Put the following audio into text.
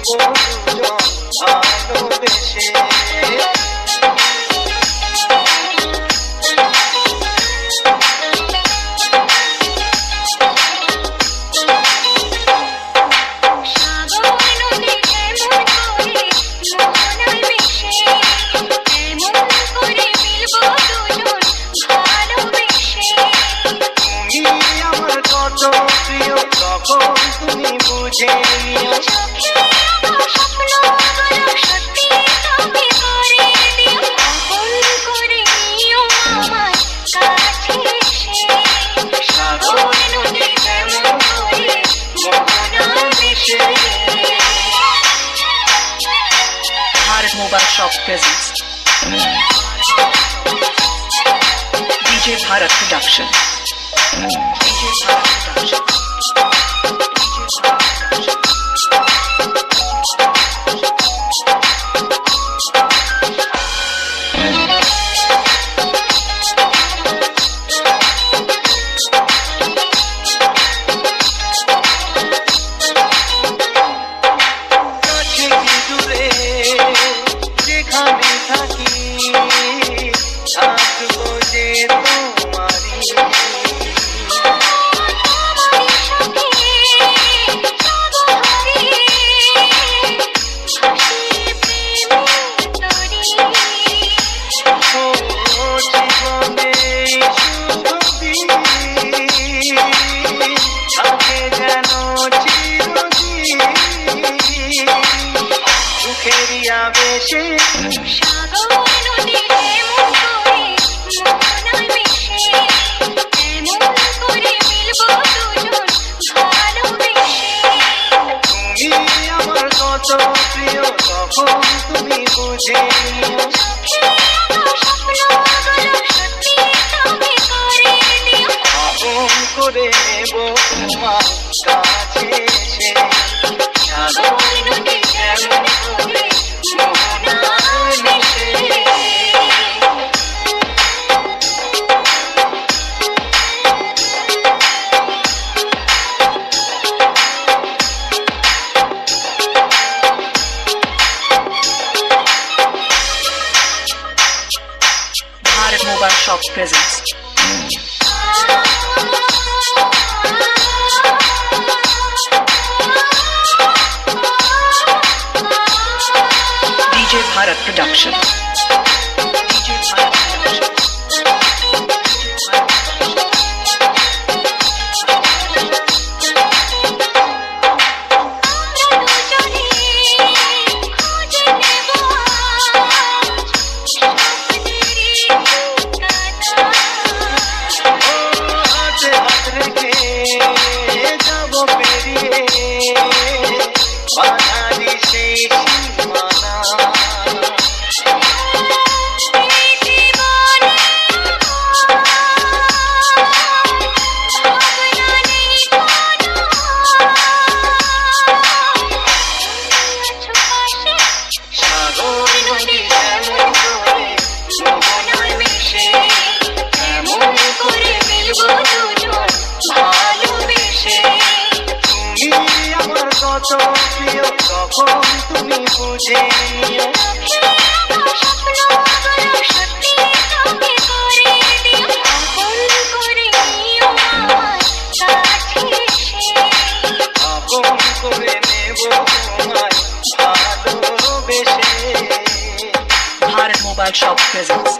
মিলবো দুজন ভালোবেসে। তখন তুমি বুঝে নিও Bharat Mobile Shop presents DJ Bharat Production. DJ Bharat Production. প্রিয় তখন তুমি বুঝে নিও আপন করে নেব তোমার কাছে এসে সাগর নদী যেমন করে মোহনায় মিশে। Bharat Mobile Shop presents DJ Bharat Production. DJ Bharat Production. প্রিয় তখন তুমি বুঝে নিও আপন করে নেব তোমায় ভালোবেসে। Bharat Mobile Shop presents